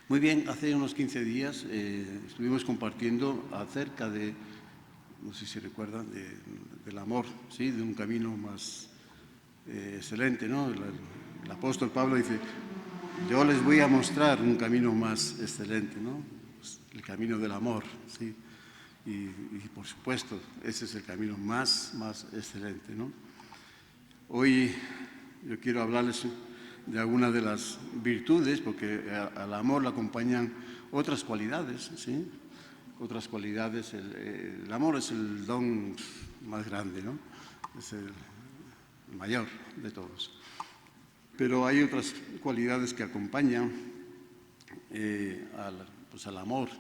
Muy bien, hace unos 15 días estuvimos compartiendo acerca de, no sé si recuerdan, del amor, ¿sí? De un camino más excelente, ¿no? El apóstol Pablo dice, yo les voy a mostrar un camino más excelente, ¿no? Pues, el camino del amor, ¿sí? Y por supuesto, ese es el camino más excelente, ¿no? Hoy yo quiero hablarles de algunas de las virtudes, porque al amor le acompañan otras cualidades, ¿sí? Otras cualidades. El amor es el don más grande, ¿no? Es el mayor de todos. Pero hay otras cualidades que acompañan al amor,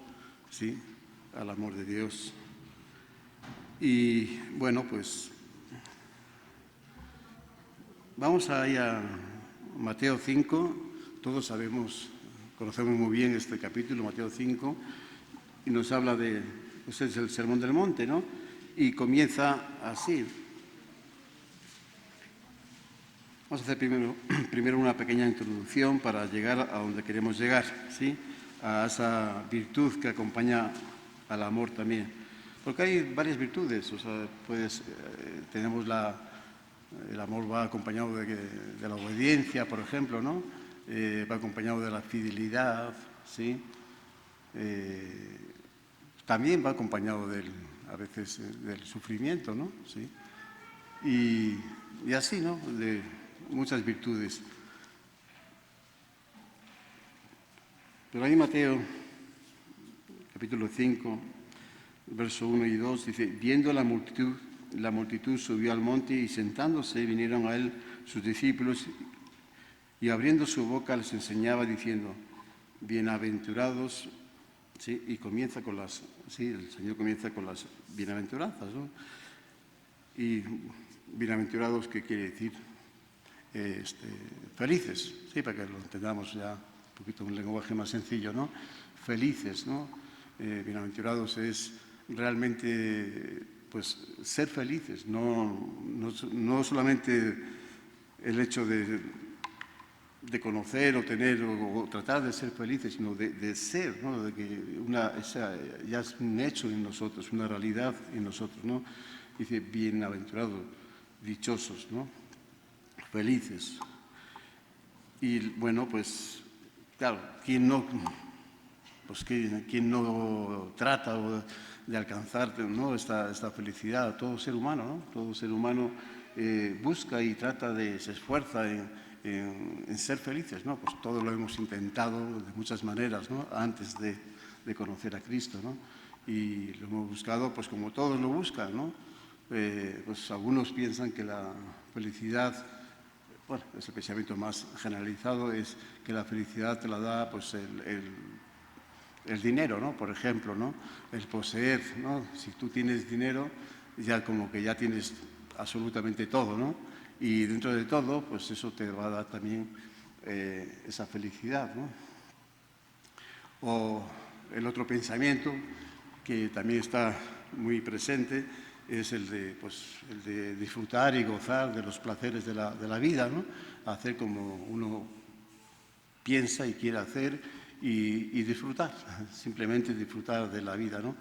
¿sí? Al amor de Dios. Y bueno, pues vamos a ir a Mateo 5, todos sabemos, conocemos muy bien este capítulo, Mateo 5, y nos habla de, pues es el Sermón del Monte, ¿no? Y comienza así. Vamos a hacer primero una pequeña introducción para llegar a donde queremos llegar, ¿sí? A esa virtud que acompaña al amor también. Porque hay varias virtudes, o sea, pues tenemos el amor va acompañado de la obediencia, por ejemplo, ¿no? Va acompañado de la fidelidad, ¿sí? También va acompañado a veces del sufrimiento, ¿no? ¿Sí? Y así, ¿no? De muchas virtudes. Pero ahí Mateo, capítulo 5, verso 1 y 2, dice, viendo la multitud subió al monte y sentándose vinieron a él sus discípulos y abriendo su boca les enseñaba diciendo, bienaventurados, ¿sí? Y comienza con el Señor comienza con las bienaventuranzas, ¿no? Y bienaventurados, ¿qué quiere decir? Felices, ¿sí? Para que lo entendamos ya un poquito un lenguaje más sencillo, ¿no? Felices, ¿no? Bienaventurados es realmente, pues, ser felices, no solamente el hecho de conocer o tener o tratar de ser felices, sino de ser, ¿no? De que ya es un hecho en nosotros, una realidad en nosotros, ¿no? Dice, bienaventurados, dichosos, ¿no? Felices. Y bueno, pues, claro, ¿quién no trata de alcanzar, ¿no? esta felicidad? Todo ser humano, ¿no? Todo ser humano busca y se esfuerza en ser felices, ¿no? Pues todos lo hemos intentado de muchas maneras, ¿no? Antes de conocer a Cristo, ¿no? Y lo hemos buscado, pues como todos lo buscan, ¿no? Pues algunos piensan que la felicidad, bueno, es el pensamiento más generalizado, es que la felicidad te la da, pues el dinero, ¿no? Por ejemplo, ¿no? El poseer, ¿no? Si tú tienes dinero, ya como que ya tienes absolutamente todo, ¿no? Y dentro de todo, pues eso te va a dar también esa felicidad, ¿no? O el otro pensamiento que también está muy presente es el de disfrutar y gozar de los placeres de la vida, ¿no? Hacer como uno piensa y quiere hacer y disfrutar, simplemente disfrutar de la vida, ¿no?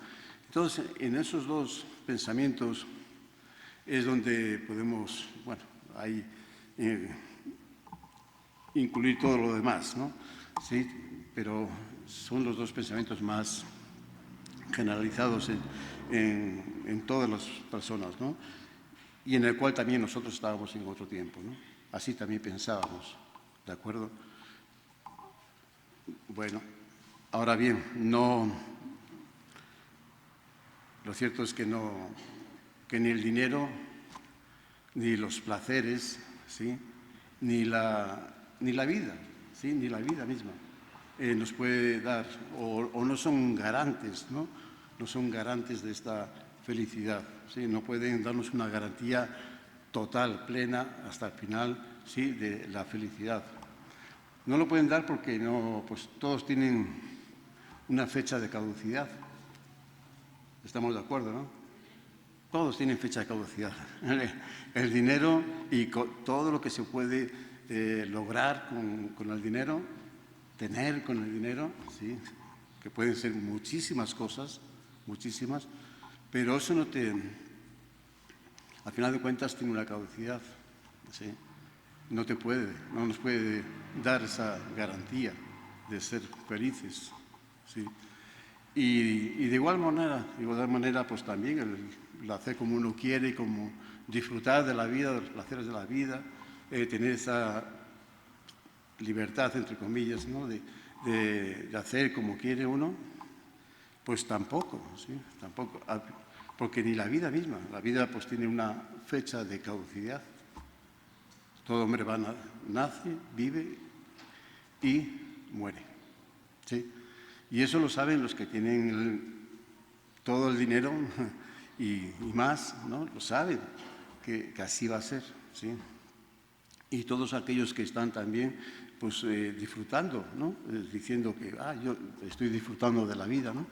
Entonces, en esos dos pensamientos es donde podemos, bueno, ahí incluir todo lo demás, ¿no? Sí, pero son los dos pensamientos más generalizados en todas las personas, ¿no? Y en el cual también nosotros estábamos en otro tiempo, ¿no? Así también pensábamos, ¿de acuerdo? Bueno, ahora bien, lo cierto es que ni el dinero, ni los placeres, ¿sí? ni la vida, ¿sí? Ni la vida misma nos puede dar, o no son garantes, ¿no? No son garantes de esta felicidad, ¿sí? No pueden darnos una garantía total, plena, hasta el final, ¿sí? De la felicidad. No lo pueden dar porque pues todos tienen una fecha de caducidad. Estamos de acuerdo, ¿no? Todos tienen fecha de caducidad. El dinero y todo lo que se puede lograr con el dinero tener con el dinero, ¿sí? Que pueden ser muchísimas cosas, muchísimas, pero eso no te, al final de cuentas tiene una caducidad, ¿sí? No nos puede dar esa garantía de ser felices, ¿sí? Y de igual manera, pues también el hacer como uno quiere, como disfrutar de la vida, de los placeres de la vida, tener esa libertad, entre comillas, ¿no? de hacer como quiere uno, pues tampoco, ¿sí? Tampoco, porque ni la vida misma, la vida pues tiene una fecha de caducidad. Todo hombre nace, vive y muere, ¿sí? Y eso lo saben los que tienen todo el dinero y más, ¿no? Lo saben, que así va a ser, ¿sí? Y todos aquellos que están también pues disfrutando, ¿no? Diciendo que yo estoy disfrutando de la vida, ¿no?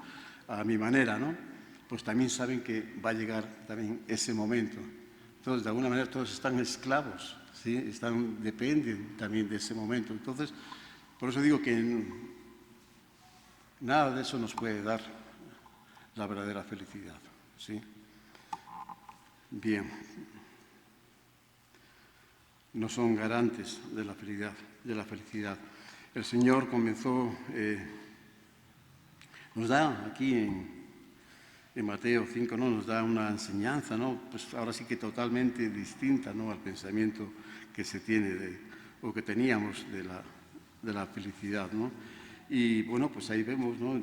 A mi manera, ¿no? Pues también saben que va a llegar también ese momento. Entonces, de alguna manera, todos están esclavos, ¿sí? Dependen también de ese momento. Entonces, por eso digo que nada de eso nos puede dar la verdadera felicidad, ¿sí? Bien. No son garantes de la felicidad. El Señor comenzó, nos da aquí en Mateo 5, ¿no? Nos da una enseñanza, ¿no? Pues ahora sí que totalmente distinta, ¿no? Al pensamiento que se tiene o que teníamos de la felicidad, ¿no? Y bueno, pues ahí vemos, ¿no?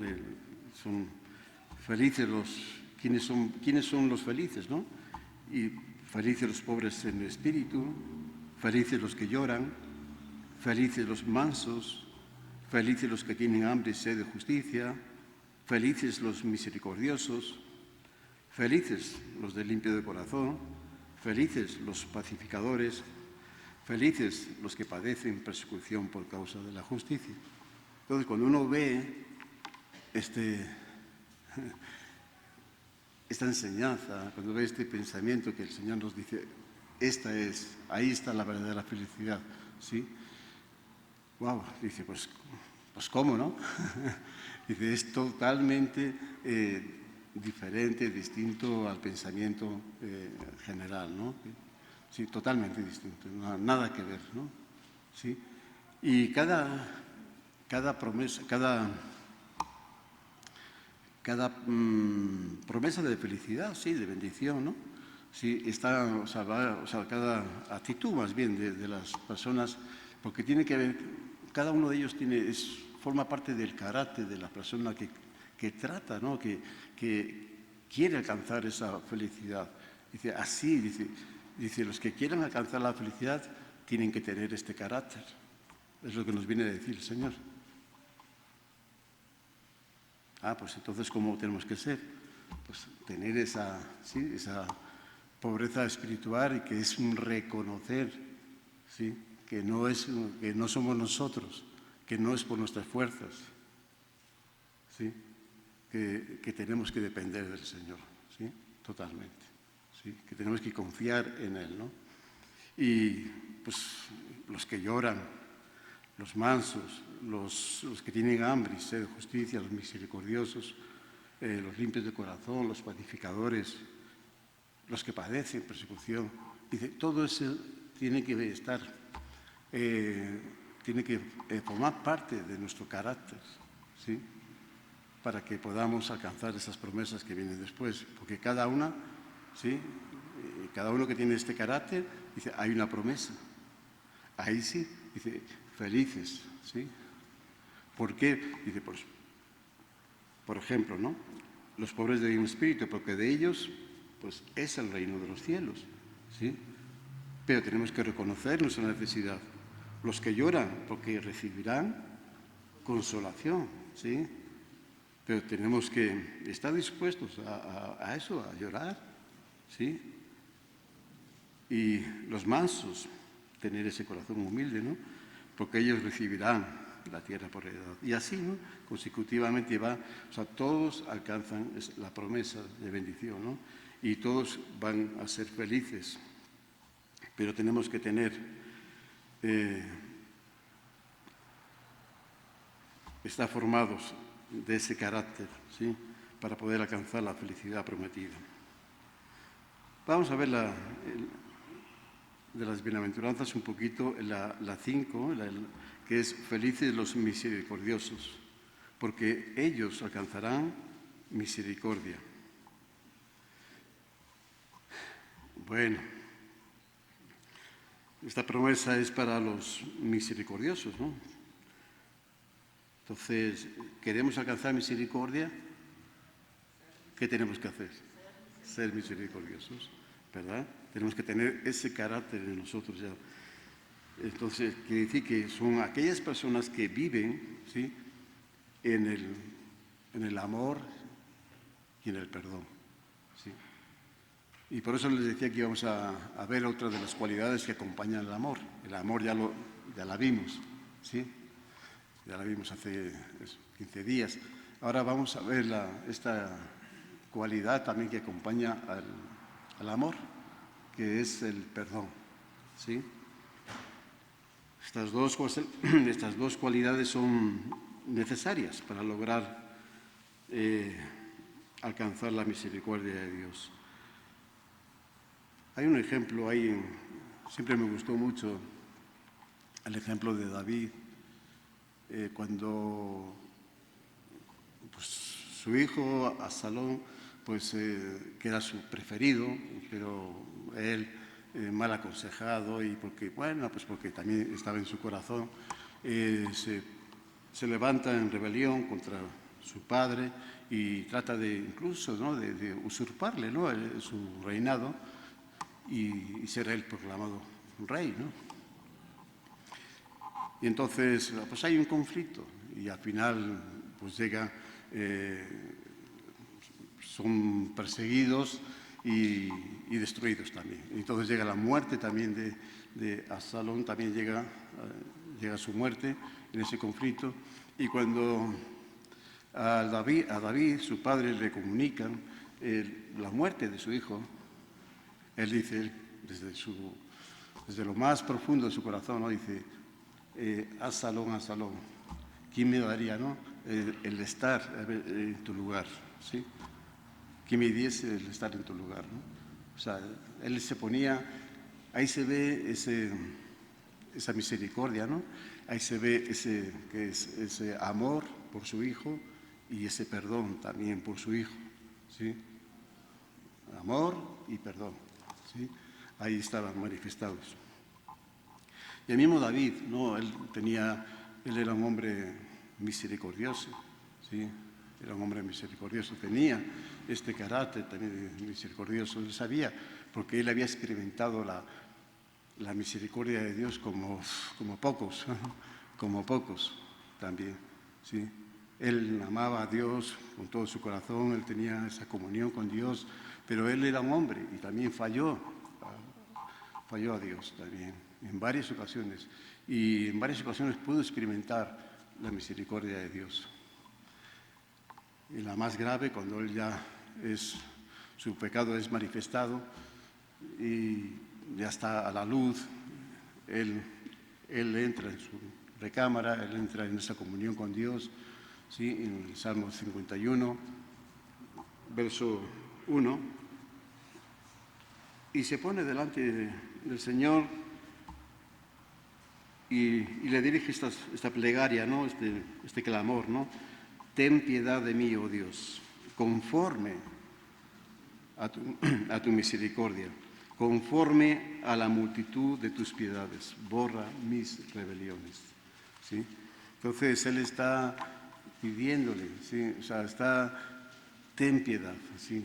Son felices ¿quiénes son los felices, ¿no? Y felices los pobres en el espíritu, felices los que lloran, felices los mansos, felices los que tienen hambre y sed de justicia, felices los misericordiosos, felices los de limpio de corazón, felices los pacificadores, felices los que padecen persecución por causa de la justicia. Entonces, cuando uno ve esta enseñanza, cuando ve este pensamiento que el Señor nos dice, ahí está la verdadera felicidad, ¿sí? Wow, dice, pues ¿cómo, no? Dice, es totalmente diferente, distinto al pensamiento general, ¿no? Sí, totalmente distinto, nada que ver, ¿no? ¿Sí? Y cada promesa, cada promesa de felicidad, sí, de bendición, ¿no? Sí, cada actitud más bien de las personas, porque tiene que ver, cada uno de ellos forma parte del carácter de la persona que trata, ¿no? Que quiere alcanzar esa felicidad. Dice, los que quieran alcanzar la felicidad tienen que tener este carácter. Es lo que nos viene a decir el Señor. Pues entonces, ¿cómo tenemos que ser? Pues tener esa pobreza espiritual y que es un reconocer, ¿sí? Que no somos nosotros, que no es por nuestras fuerzas, ¿sí? Que tenemos que depender del Señor, ¿sí? Totalmente, ¿sí? Que tenemos que confiar en Él, ¿no? Y pues los que lloran, los mansos, los que tienen hambre y sed de justicia, los misericordiosos, los limpios de corazón, los pacificadores, los que padecen persecución. Dice, todo eso tiene que estar, tiene que formar parte de nuestro carácter, ¿sí? Para que podamos alcanzar esas promesas que vienen después. Porque cada una, ¿sí? Cada uno que tiene este carácter, dice, hay una promesa. Ahí sí, dice, felices, ¿sí? ¿Por qué? Dice, por ejemplo, ¿no? Los pobres de un espíritu, porque de ellos, pues, es el reino de los cielos, ¿sí? Pero tenemos que reconocer nuestra necesidad. Los que lloran, porque recibirán consolación, ¿sí? Pero tenemos que estar dispuestos a eso, a llorar, ¿sí? Y los mansos, tener ese corazón humilde, ¿no? Porque ellos recibirán la tierra por heredad. Y así, ¿no? Consecutivamente todos alcanzan la promesa de bendición, ¿no? Y todos van a ser felices. Pero tenemos que tener está formado de ese carácter, ¿sí? Para poder alcanzar la felicidad prometida. Vamos a ver de las bienaventuranzas un poquito, la 5, que es felices los misericordiosos, porque ellos alcanzarán misericordia. Bueno, esta promesa es para los misericordiosos, ¿no? Entonces, ¿queremos alcanzar misericordia? ¿Qué tenemos que hacer? Ser misericordiosos, ¿verdad? Tenemos que tener ese carácter en nosotros ya. Entonces, quiere decir que son aquellas personas que viven, ¿sí?, en el amor y en el perdón, ¿sí? Y por eso les decía que íbamos a ver otra de las cualidades que acompañan el amor. El amor ya la vimos, ¿sí? Ya la vimos hace 15 días. Ahora vamos a ver esta cualidad también que acompaña al amor, que es el perdón, ¿sí? Estas dos cualidades son necesarias para lograr alcanzar la misericordia de Dios. Hay un ejemplo ahí, siempre me gustó mucho el ejemplo de David, cuando pues, su hijo Absalón, pues, que era su preferido, pero él mal aconsejado y porque también estaba en su corazón, se levanta en rebelión contra su padre y trata de incluso, ¿no?, de usurparle, ¿no?, su reinado y ser él proclamado rey, ¿no? Y entonces, pues hay un conflicto y al final, pues son perseguidos y destruidos también. Entonces llega la muerte también de Absalón, también llega su muerte en ese conflicto. Y cuando a David, su padre, le comunican la muerte de su hijo, él dice, desde lo más profundo de su corazón, ¿no?, dice, Absalón, Absalón, ¿quién me daría, no?, el estar en tu lugar, ¿sí? ¿Quién me diese el estar en tu lugar, ¿no? O sea, él se ponía, ahí se ve esa misericordia, ¿no? Ahí se ve ese amor por su hijo y ese perdón también por su hijo, ¿sí? Amor y perdón, ¿sí? Ahí estaban manifestados. Y el mismo David, ¿no?, él era un hombre misericordioso, ¿sí? Era un hombre misericordioso, tenía este carácter también misericordioso. Él sabía, porque él había experimentado la misericordia de Dios como pocos, como pocos también, ¿sí? Él amaba a Dios con todo su corazón, él tenía esa comunión con Dios, pero él era un hombre y también falló a Dios también, en varias ocasiones. Y en varias ocasiones pudo experimentar la misericordia de Dios. Y la más grave, cuando él su pecado es manifestado y ya está a la luz, él entra en su recámara, él entra en esa comunión con Dios, ¿sí?, en el Salmo 51, verso 1, y se pone delante del Señor y le dirige esta plegaria, ¿no?, este clamor, ¿no? Ten piedad de mí, oh Dios, conforme a tu misericordia, conforme a la multitud de tus piedades, borra mis rebeliones, ¿sí? Entonces él está pidiéndole, ¿sí? O sea, ten piedad, ¿sí?,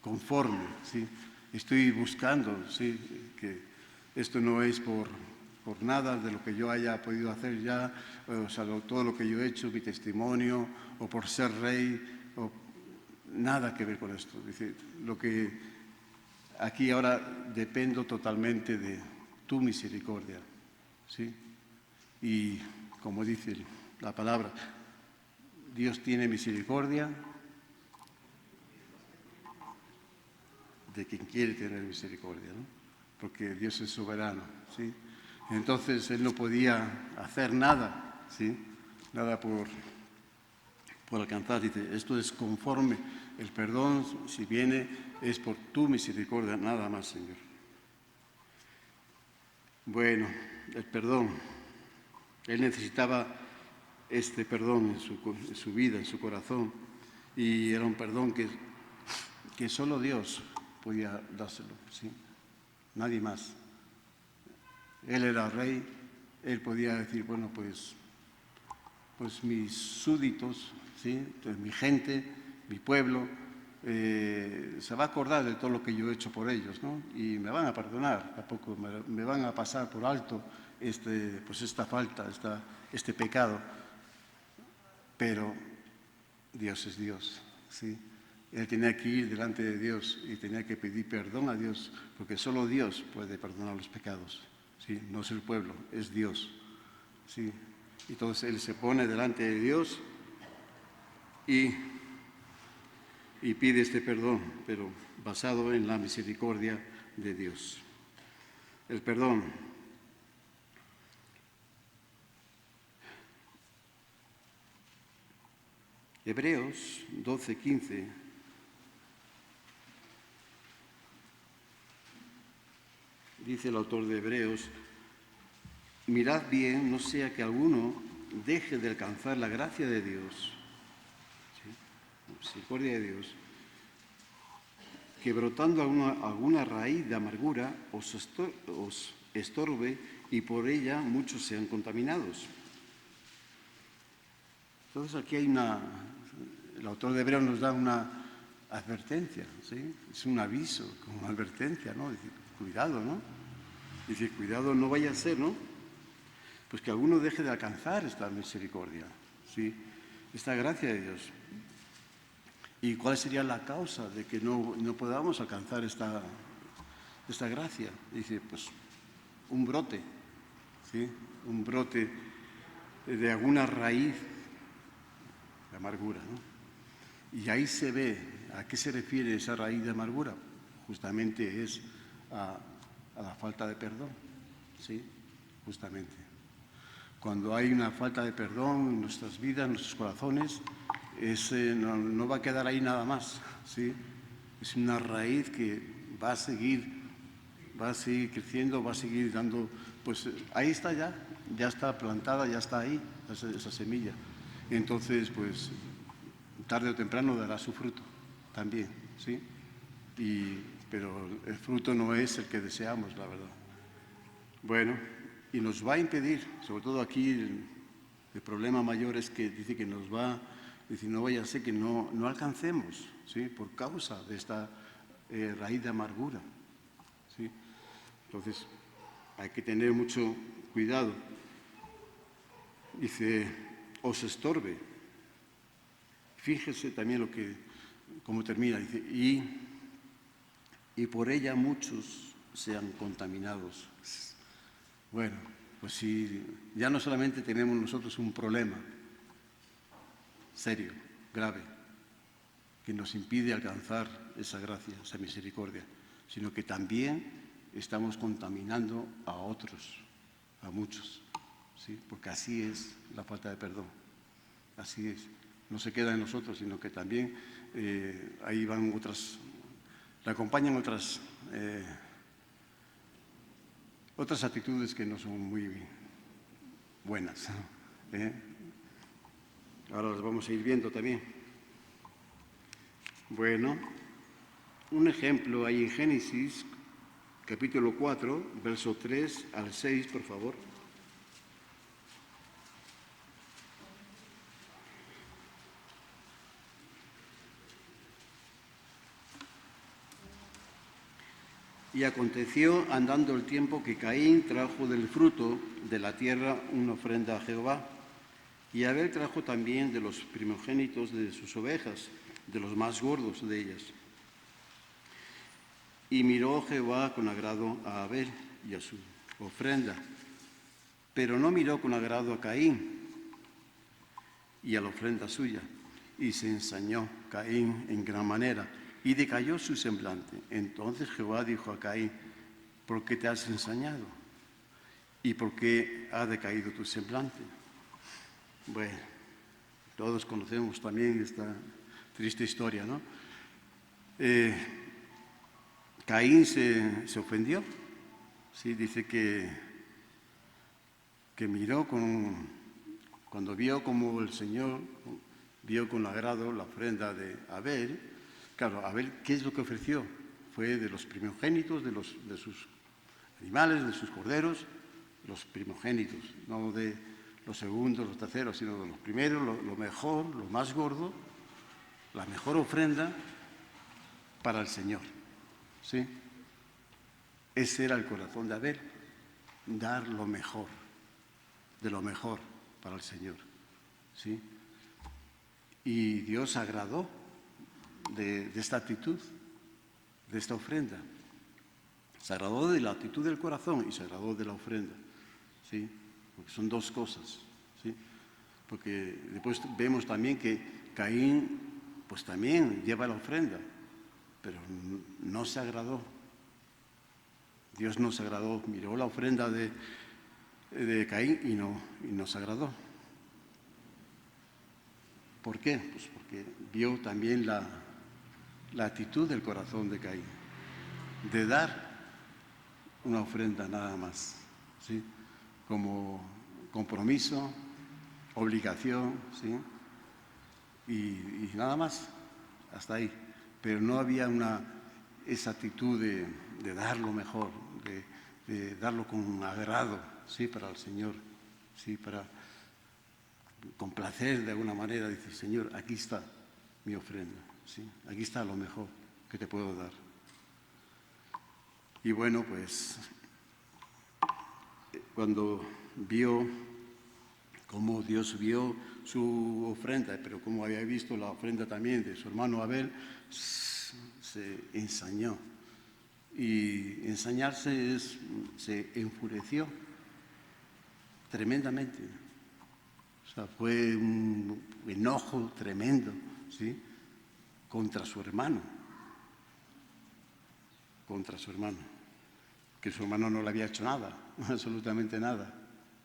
conforme, ¿sí? Estoy buscando, ¿sí?, que esto no es por nada de lo que yo haya podido hacer ya, o sea, todo lo que yo he hecho, mi testimonio, o por ser rey, o nada que ver con esto. Dice, lo que aquí ahora dependo totalmente de tu misericordia, ¿sí? Y como dice la palabra, Dios tiene misericordia de quien quiere tener misericordia, ¿no? Porque Dios es soberano, ¿sí? Entonces él no podía hacer nada, ¿sí?, nada por alcanzar. Dice, esto es conforme, el perdón, si viene, es por tu misericordia, nada más, Señor. Bueno, el perdón. Él necesitaba este perdón en su vida, en su corazón, y era un perdón que solo Dios podía dárselo, ¿sí? Nadie más. Él era rey, él podía decir, bueno, pues mis súbditos, ¿sí? Entonces, mi gente, mi pueblo, se va a acordar de todo lo que yo he hecho por ellos, ¿no? Y me van a perdonar, tampoco me van a pasar por alto esta falta, este pecado. Pero Dios es Dios, ¿sí? Él tenía que ir delante de Dios y tenía que pedir perdón a Dios, porque solo Dios puede perdonar los pecados, ¿sí? No es el pueblo, es Dios, ¿sí? Entonces él se pone delante de Dios y pide este perdón, pero basado en la misericordia de Dios. El perdón. Hebreos 12:15 dice el autor de Hebreos, mirad bien, no sea que alguno deje de alcanzar la gracia de Dios, ¿sí? La misericordia de Dios, que brotando alguna raíz de amargura os estorbe y por ella muchos sean contaminados. Entonces aquí hay el autor de Hebreos nos da una advertencia, ¿sí? Es un aviso, como una advertencia, ¿no? Dice, cuidado, ¿no? Dice, cuidado, no vaya a ser, ¿no? Pues que alguno deje de alcanzar esta misericordia, ¿sí? Esta gracia de Dios. ¿Y cuál sería la causa de que no podamos alcanzar esta gracia? Dice, pues un brote, ¿sí? Un brote de alguna raíz de amargura, ¿no? Y ahí se ve a qué se refiere esa raíz de amargura. Justamente es a la falta de perdón, ¿sí? Justamente. Cuando hay una falta de perdón en nuestras vidas, en nuestros corazones, no va a quedar ahí nada más, ¿sí? Es una raíz que va a seguir creciendo, va a seguir dando, pues ahí está ya está plantada, ya está ahí esa semilla. Entonces, pues tarde o temprano dará su fruto también, ¿sí? Pero el fruto no es el que deseamos, la verdad. Bueno, y nos va a impedir, sobre todo aquí, el problema mayor es que dice que nos va, dice, no vaya a ser que no alcancemos, ¿sí? Por causa de esta raíz de amargura, ¿sí? Entonces, hay que tener mucho cuidado. Dice, os estorbe. Fíjese también cómo termina, dice, y por ella muchos sean contaminados. Bueno, pues si ya no solamente tenemos nosotros un problema serio, grave, que nos impide alcanzar esa gracia, esa misericordia, sino que también estamos contaminando a otros, a muchos, ¿sí? Porque así es la falta de perdón, así es. No se queda en nosotros, sino que también ahí van otras, le acompañan otras actitudes que no son muy buenas, ¿eh? Ahora las vamos a ir viendo también. Bueno, un ejemplo hay en Génesis, capítulo 4, verso 3 al 6, por favor. Y aconteció, andando el tiempo, que Caín trajo del fruto de la tierra una ofrenda a Jehová. Y Abel trajo también de los primogénitos de sus ovejas, de los más gordos de ellas. Y miró Jehová con agrado a Abel y a su ofrenda, pero no miró con agrado a Caín y a la ofrenda suya. Y se ensañó Caín en gran manera, y decayó su semblante. Entonces Jehová dijo a Caín, ¿por qué te has ensañado? ¿Y por qué ha decaído tu semblante? Bueno, todos conocemos también esta triste historia, ¿no? Caín se ofendió, ¿sí? Dice que miró cuando vio como el Señor vio con agrado la ofrenda de Abel. Claro, Abel, ¿qué es lo que ofreció? Fue de los primogénitos, de sus animales, de sus corderos, los primogénitos, no de los segundos, los terceros, sino de los primeros, lo mejor, lo más gordo, la mejor ofrenda para el Señor, ¿sí? Ese era el corazón de Abel, dar lo mejor, de lo mejor para el Señor, ¿sí? Y Dios se agradó de esta actitud, de esta ofrenda. Se agradó de la actitud del corazón y se agradó de la ofrenda, ¿sí? Porque son dos cosas, ¿sí? Porque después vemos también que Caín, pues también lleva la ofrenda, pero no se agradó. Dios no se agradó, miró la ofrenda de Caín y no se agradó. ¿Por qué? Pues porque vio también la actitud del corazón de Caín, de dar una ofrenda nada más, ¿sí? Como compromiso, obligación, ¿sí? Y nada más, hasta ahí. Pero no había esa actitud de dar lo mejor, de darlo con agrado, ¿sí? Para el Señor, ¿sí? Para complacer de alguna manera, dice, Señor, aquí está mi ofrenda, ¿sí? Aquí está lo mejor que te puedo dar. Y bueno, pues cuando vio cómo Dios vio su ofrenda, pero como había visto la ofrenda también de su hermano Abel, se ensañó. Y ensañarse se enfureció tremendamente. O sea, fue un enojo tremendo, ¿sí? Contra su hermano, que su hermano no le había hecho nada, absolutamente nada.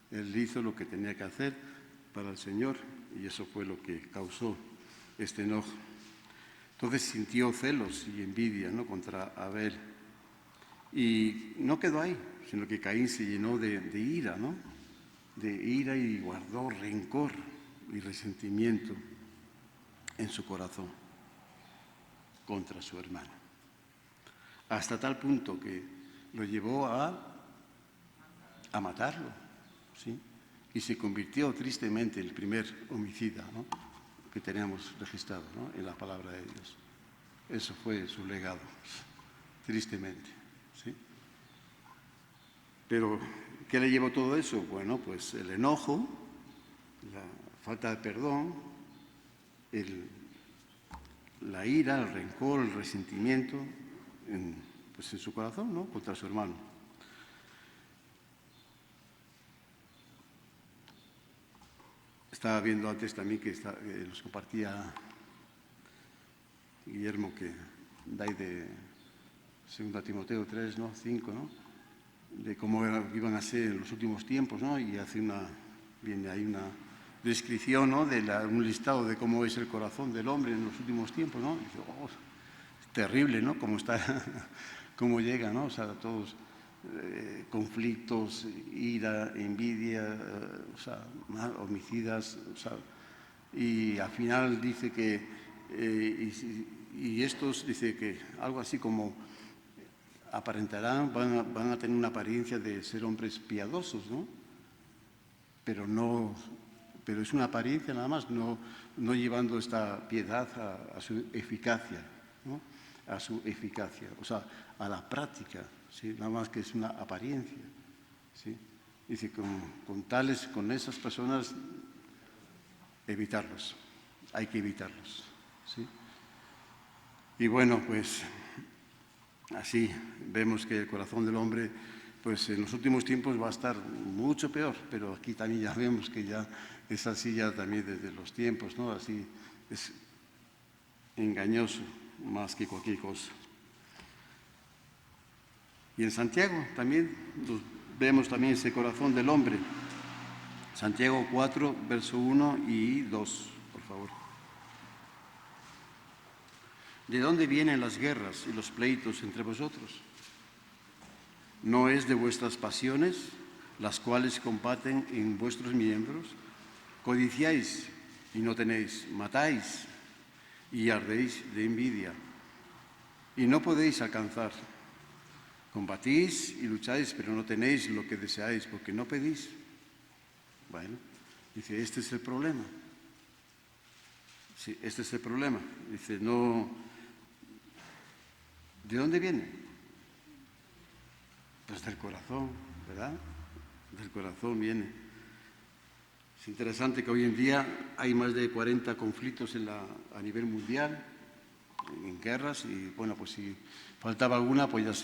Él hizo lo que tenía que hacer para el Señor y eso fue lo que causó este enojo. Entonces sintió celos y envidia, ¿no? Contra Abel. Y no quedó ahí, sino que Caín se llenó de ira, ¿no? De ira y guardó rencor y resentimiento en su corazón contra su hermano. Hasta tal punto que lo llevó a matarlo, ¿sí? Y se convirtió tristemente en el primer homicida, ¿no? Que tenemos registrado, ¿no? En la palabra de Dios. Eso fue su legado, tristemente, ¿sí? Pero, ¿qué le llevó todo eso? Bueno, pues el enojo, la falta de perdón, la ira, el rencor, el resentimiento en su corazón, ¿no? Contra su hermano. Estaba viendo antes también que nos compartía Guillermo, que da ahí de 2 Timoteo 3, ¿no? 5, ¿no? De cómo iban a ser en los últimos tiempos, ¿no? Y viene ahí una descripción, ¿no? De un listado de cómo es el corazón del hombre en los últimos tiempos, ¿no? Y dice, es terrible, ¿no? Cómo llega, ¿no? O sea, todos conflictos, ira, envidia, homicidas, y al final dice que, y estos, dice que algo así como aparentarán, van a tener una apariencia de ser hombres piadosos, ¿no? Pero es una apariencia nada más, no llevando esta piedad a su eficacia, ¿no? A su eficacia, o sea, a la práctica, ¿sí? Nada más que es una apariencia, ¿sí? Dice, con esas personas, evitarlos, hay que evitarlos, ¿sí? Y bueno, pues así vemos que el corazón del hombre, pues en los últimos tiempos va a estar mucho peor, pero aquí también ya vemos que ya es así ya también desde los tiempos, ¿no? Así es engañoso más que cualquier cosa. Y en Santiago también vemos también ese corazón del hombre, Santiago 4, verso 1 y 2, por favor. ¿De dónde vienen las guerras y los pleitos entre vosotros? ¿No es de vuestras pasiones, las cuales combaten en vuestros miembros? Codiciáis y no tenéis, matáis y ardéis de envidia, y no podéis alcanzar. Combatís y lucháis, pero no tenéis lo que deseáis, porque no pedís. Bueno, dice, este es el problema. Sí, este es el problema. Dice, no... ¿De dónde viene? Pues del corazón, ¿verdad? Del corazón viene. Es interesante que hoy en día hay más de 40 conflictos a nivel mundial, en guerras, y bueno, pues si faltaba alguna, pues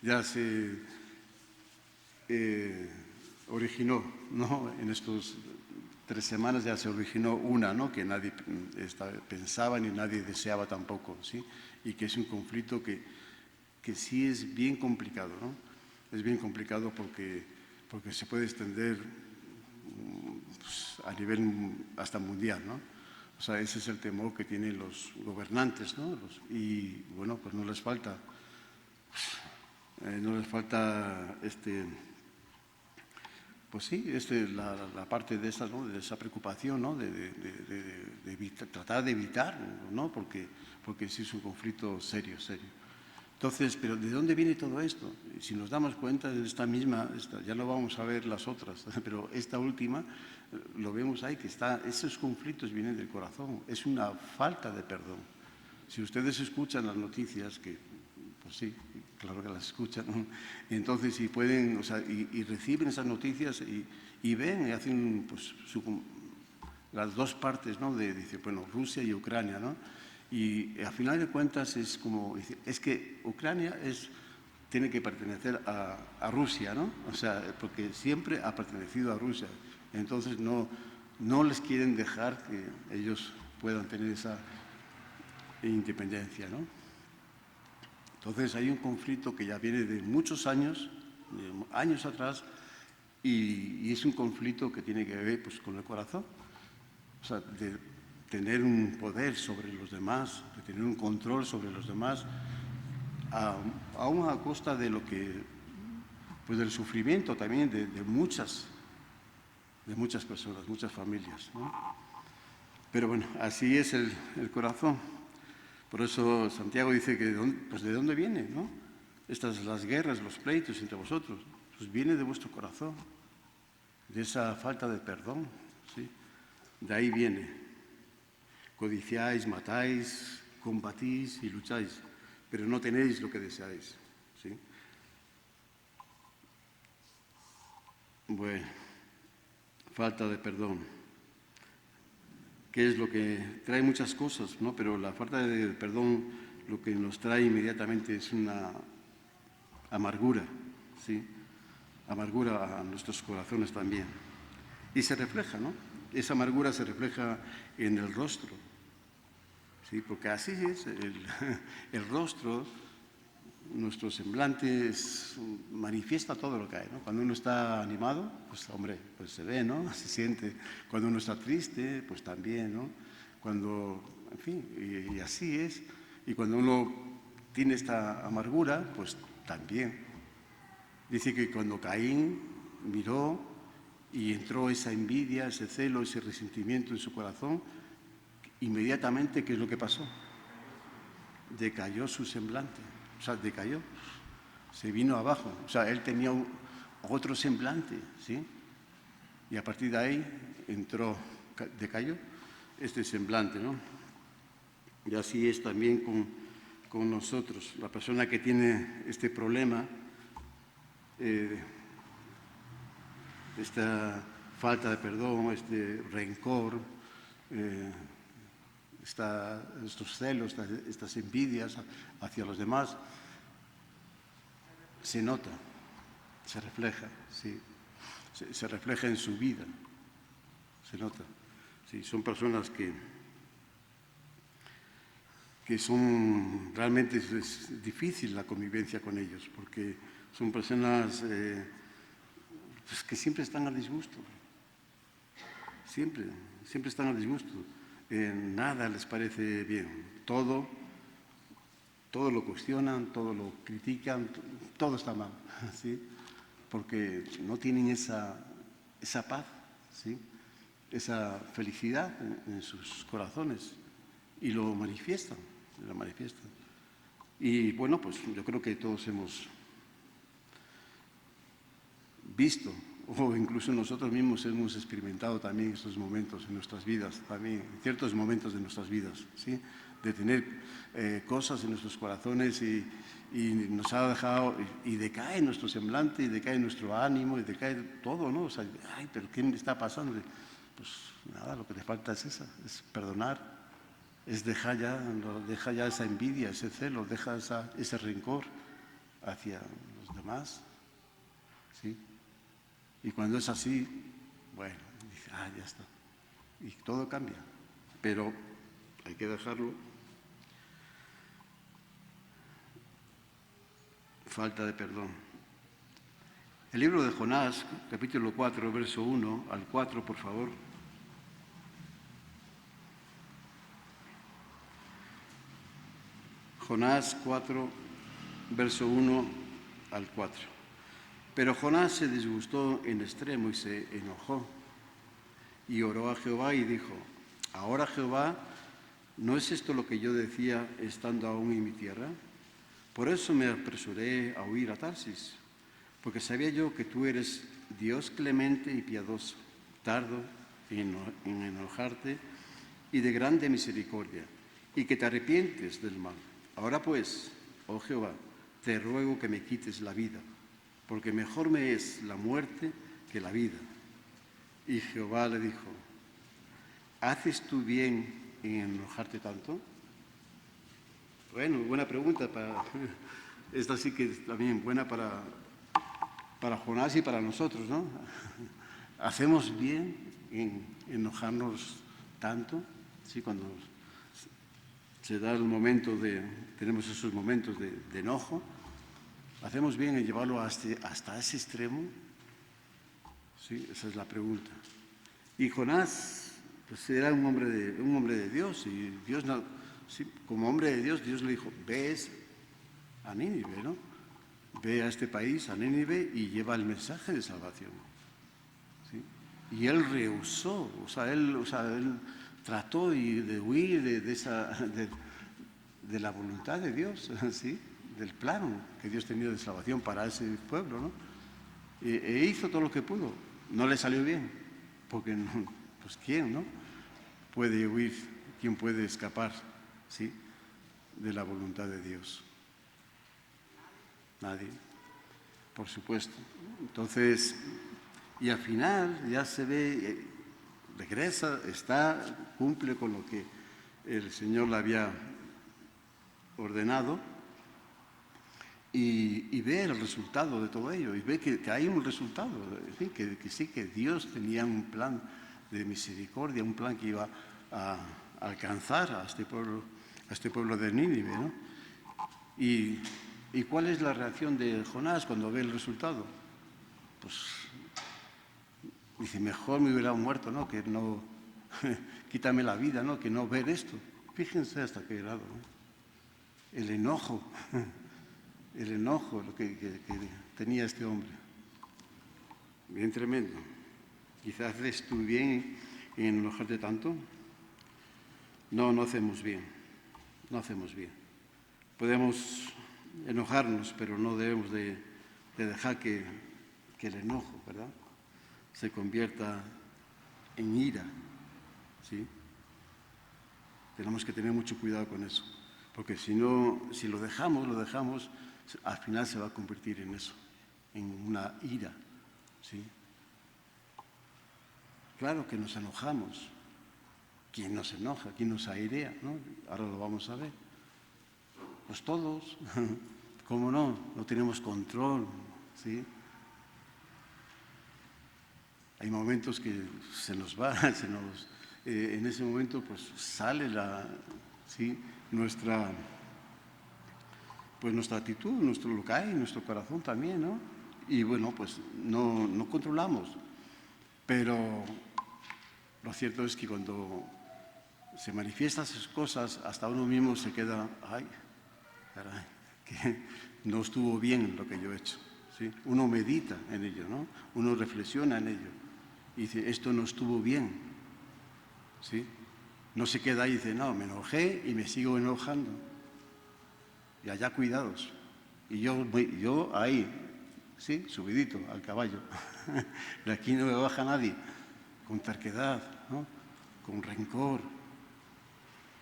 ya se originó, ¿no? En estos 3 semanas ya se originó una, ¿no? Que nadie pensaba ni nadie deseaba tampoco, ¿sí? Y que es un conflicto que sí es bien complicado, ¿no? Es bien complicado porque se puede extender pues, a nivel hasta mundial, ¿no? O sea, ese es el temor que tienen los gobernantes, ¿no? Y bueno, pues no les falta pues sí, la parte de esa, ¿no? De esa preocupación, ¿no? De tratar de evitar, ¿no? Porque sí es un conflicto serio. Entonces, ¿pero de dónde viene todo esto? Si nos damos cuenta de ya no vamos a ver las otras, pero esta última lo vemos ahí, que esos conflictos vienen del corazón, es una falta de perdón. Si ustedes escuchan las noticias, pues sí, claro que las escuchan, ¿no? Entonces, si pueden, o sea, y reciben esas noticias y ven y hacen pues, las dos partes, ¿no? Dice, bueno, Rusia y Ucrania, ¿no? Y a final de cuentas es que Ucrania tiene que pertenecer a Rusia, ¿no? O sea, porque siempre ha pertenecido a Rusia. Entonces no les quieren dejar que ellos puedan tener esa independencia, ¿no? Entonces hay un conflicto que ya viene de muchos años atrás, y es un conflicto que tiene que ver pues, con el corazón. O sea, de tener un poder sobre los demás, de tener un control sobre los demás, aún a costa de pues del sufrimiento también de muchas personas, muchas familias, ¿no? Pero bueno, así es el corazón. Por eso Santiago dice que pues de dónde viene, ¿no? Las guerras, los pleitos entre vosotros, pues viene de vuestro corazón, de esa falta de perdón, ¿sí? De ahí viene. Codiciáis, matáis, combatís y lucháis, pero no tenéis lo que deseáis, ¿sí? Bueno, falta de perdón. ¿Qué es lo que trae muchas cosas, ¿no? Pero la falta de perdón lo que nos trae inmediatamente es una amargura, ¿sí? Amargura a nuestros corazones también. Y se refleja, ¿no? Esa amargura se refleja en el rostro, ¿sí? Porque así es, el rostro, nuestro semblante manifiesta todo lo que hay, ¿no? Cuando uno está animado, pues hombre, pues se ve, ¿no? Se siente. Cuando uno está triste, pues también, ¿no? Cuando, en fin, y así es. Y cuando uno tiene esta amargura, pues también. Dice que cuando Caín miró y entró esa envidia, ese celo, ese resentimiento en su corazón, inmediatamente, ¿qué es lo que pasó? Decayó su semblante, o sea, decayó, se vino abajo, o sea, él tenía otro semblante, ¿sí? Y a partir de ahí decayó este semblante, ¿no? Y así es también con nosotros. La persona que tiene este problema, esta falta de perdón, este rencor, estos celos, estas envidias hacia los demás, se nota, se refleja, sí, se refleja en su vida, se nota. Sí, son personas que son, realmente es difícil la convivencia con ellos, porque son personas pues que siempre están a disgusto. Siempre están a disgusto. Nada les parece bien. Todo lo cuestionan, todo lo critican, todo está mal, ¿sí? Porque no tienen esa paz, ¿sí? Esa felicidad en sus corazones y lo manifiestan. Y bueno, pues yo creo que todos hemos visto, o incluso nosotros mismos hemos experimentado también estos momentos en nuestras vidas, también ciertos momentos de nuestras vidas, ¿sí? De tener cosas en nuestros corazones y nos ha dejado, y decae nuestro semblante, y decae nuestro ánimo, y decae todo, ¿no? O sea, ay, pero ¿qué me está pasando? Pues nada, lo que te falta es es perdonar, es deja ya esa envidia, ese celo, deja ese rencor hacia los demás, ¿sí? Y cuando es así, bueno, dice, ya está. Y todo cambia, pero hay que dejarlo. Falta de perdón. El libro de Jonás, capítulo 4, verso 1 al 4, por favor. Jonás 4, verso 1 al 4. Pero Jonás se disgustó en extremo y se enojó y oró a Jehová y dijo, ahora Jehová, ¿no es esto lo que yo decía estando aún en mi tierra? Por eso me apresuré a huir a Tarsis, porque sabía yo que tú eres Dios clemente y piadoso, tardo en enojarte y de grande misericordia, y que te arrepientes del mal. Ahora pues, oh Jehová, te ruego que me quites la vida, porque mejor me es la muerte que la vida. Y Jehová le dijo, ¿haces tú bien en enojarte tanto? Bueno, buena pregunta. Esta sí que es también buena para Jonás y para nosotros, ¿no? ¿Hacemos bien en enojarnos tanto? Sí, cuando se da el momento tenemos esos momentos de enojo, ¿hacemos bien en llevarlo hasta ese extremo? Sí, esa es la pregunta. Y Jonás, pues era un hombre de Dios, y Dios, sí, como hombre de Dios, Dios le dijo, ve a Nínive, ¿no? Ve a este país, a Nínive, y lleva el mensaje de salvación. ¿Sí? Y él rehusó, él trató de huir de la voluntad de Dios, ¿sí? Del plan que Dios tenía de salvación para ese pueblo, ¿no? E hizo todo lo que pudo. No le salió bien, porque pues ¿quién, no? Puede huir, ¿quién puede escapar, ¿sí? De la voluntad de Dios? Nadie, por supuesto. Entonces, y al final ya se ve, regresa, cumple con lo que el Señor le había ordenado y ve el resultado de todo ello, y ve que hay un resultado, que sí, que Dios tenía un plan de misericordia, un plan que iba a alcanzar a este pueblo de Nínive, ¿no? ¿Y cuál es la reacción de Jonás cuando ve el resultado? Pues dice, mejor me hubiera muerto, ¿no? Que no, quítame la vida, ¿no? Que no ver esto. Fíjense hasta qué grado, ¿no? El enojo, lo que tenía este hombre. Bien tremendo. Quizás haces tú bien en enojarte tanto. No hacemos bien. No hacemos bien. Podemos enojarnos, pero no debemos de dejar que el enojo, ¿verdad?, se convierta en ira, ¿sí? Tenemos que tener mucho cuidado con eso, porque si lo dejamos, al final se va a convertir en eso, en una ira, ¿sí? Claro que nos enojamos. ¿Quién nos enoja? ¿Quién nos airea? ¿No? Ahora lo vamos a ver. Pues todos, ¿cómo no? No tenemos control, ¿sí? Hay momentos que se nos va, en ese momento pues sale ¿sí? nuestra actitud, lo que hay en nuestro corazón también, ¿no? Y bueno, pues no controlamos. Pero lo cierto es que cuando se manifiestan esas cosas, hasta uno mismo se queda, ay, caray, que no estuvo bien lo que yo he hecho. ¿Sí? Uno medita en ello, ¿no? Uno reflexiona en ello y dice, esto no estuvo bien. ¿Sí? No se queda ahí y dice, no, me enojé y me sigo enojando. Y allá cuidados. Y yo ahí, sí, subidito al caballo. De aquí no me baja nadie. Con terquedad, ¿no? Con rencor.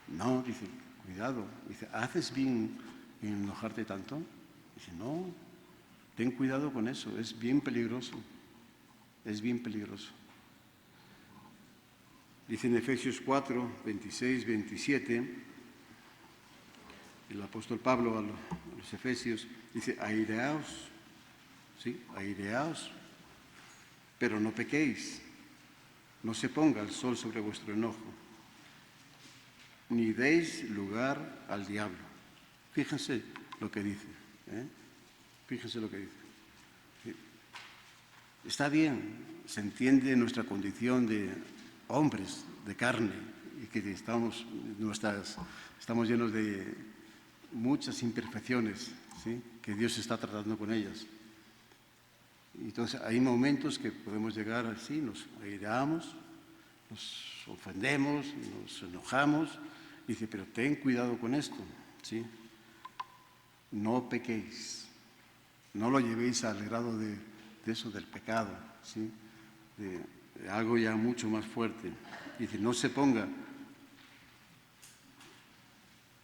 No, dice, cuidado. Dice, ¿haces bien en enojarte tanto? Dice, no, ten cuidado con eso, es bien peligroso. Es bien peligroso. Dice en Efesios 4, 26, 27, el apóstol Pablo a los Efesios, dice, aireaos, ¿sí? Aireaos, pero no pequéis, no se ponga el sol sobre vuestro enojo, ni deis lugar al diablo. Fíjense lo que dice, Fíjense lo que dice. ¿Sí? Está bien, se entiende nuestra condición de hombres, de carne, y que estamos llenos de muchas imperfecciones, ¿sí? Que Dios está tratando con ellas. Entonces hay momentos que podemos llegar así, nos aireamos, nos ofendemos, nos enojamos. Dice, pero ten cuidado con esto, ¿sí? No pequéis, no lo llevéis al grado de eso del pecado, ¿sí? De algo ya mucho más fuerte. Dice, no se ponga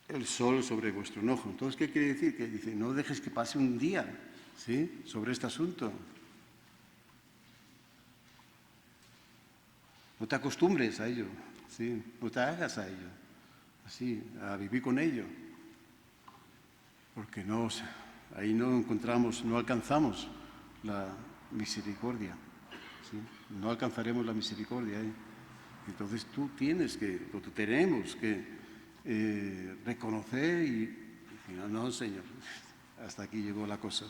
el sol sobre vuestro enojo. Entonces, ¿qué quiere decir? Que dice, no dejes que pase un día, ¿sí? Sobre este asunto. No te acostumbres a ello, ¿sí? No te hagas a ello, así, a vivir con ello. Porque ahí no encontramos, no alcanzamos la misericordia, ¿sí? No alcanzaremos la misericordia ahí. Entonces tú tenemos que reconocer y decir, no, Señor, hasta aquí llegó la cosa,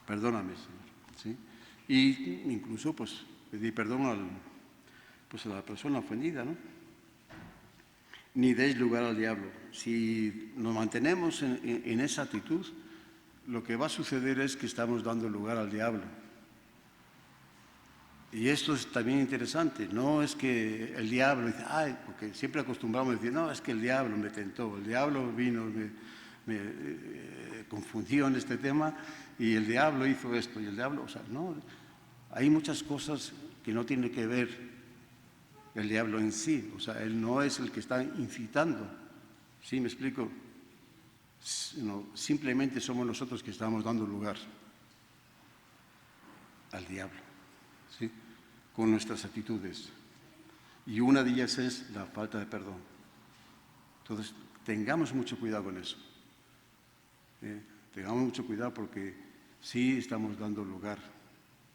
perdóname, Señor, ¿sí? Y incluso, pues, pedir perdón a la persona ofendida, ¿no? Ni deis lugar al diablo. Si nos mantenemos en esa actitud, lo que va a suceder es que estamos dando lugar al diablo. Y esto es también interesante, no es que el diablo dice, ay, porque siempre acostumbramos a decir, no, es que el diablo me tentó, el diablo vino, me confundió en este tema y el diablo hizo esto y el diablo, o sea, no, hay muchas cosas que no tienen que ver el diablo en sí, o sea, él no es el que está incitando, ¿sí me explico? No, simplemente somos nosotros que estamos dando lugar al diablo, ¿sí? Con nuestras actitudes. Y una de ellas es la falta de perdón. Entonces, tengamos mucho cuidado con eso. Tengamos mucho cuidado porque sí estamos dando lugar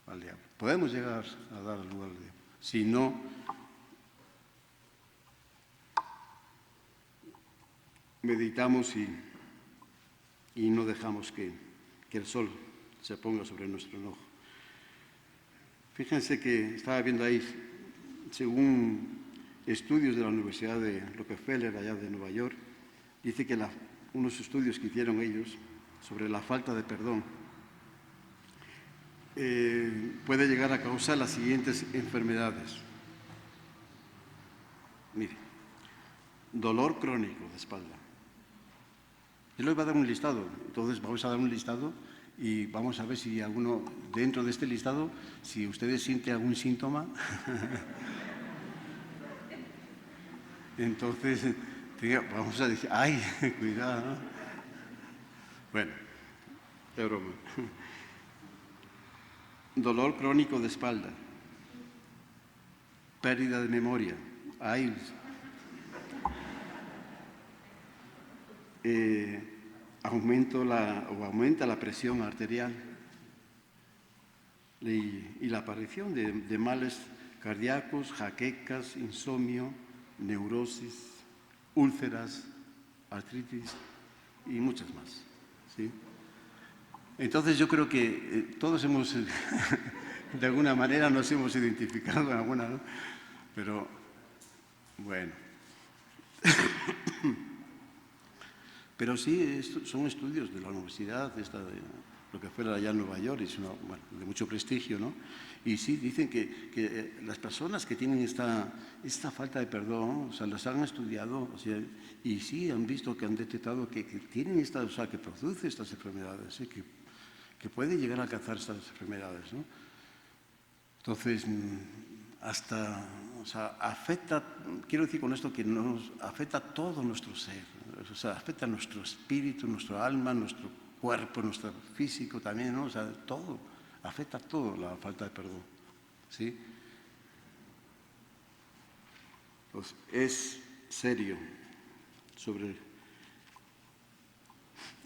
al diablo. Podemos llegar a dar lugar al diablo. Si no meditamos y no dejamos que el sol se ponga sobre nuestro enojo. Fíjense que estaba viendo ahí, según estudios de la Universidad de Rockefeller, allá de Nueva York, dice que unos estudios que hicieron ellos sobre la falta de perdón puede llegar a causar las siguientes enfermedades. Mire, dolor crónico de espalda. Yo les voy a dar un listado, entonces vamos a dar un listado y vamos a ver si alguno, dentro de este listado, si ustedes sienten algún síntoma, entonces vamos a decir, ay, cuidado, ¿no? Bueno, de broma. Dolor crónico de espalda, pérdida de memoria, ay, aumenta la presión arterial y la aparición de males cardíacos, jaquecas, insomnio, neurosis, úlceras, artritis y muchas más, ¿sí? Entonces yo creo que todos hemos, de alguna manera nos hemos identificado en alguna, ¿no? Pero, bueno. Pero sí, son estudios de la universidad, lo que fuera allá en Nueva York, es bueno, de mucho prestigio, ¿no? Y sí, dicen que las personas que tienen esta falta de perdón, o sea, las han estudiado, o sea, y sí han visto, que han detectado que tienen o sea, que produce estas enfermedades, que puede llegar a alcanzar estas enfermedades, ¿no? Entonces, hasta, o sea, afecta, quiero decir con esto que nos afecta todo nuestro ser, o sea, afecta nuestro espíritu, nuestro alma, nuestro cuerpo, nuestro físico también, ¿no? O sea, todo, afecta todo la falta de perdón, ¿sí? Pues es serio sobre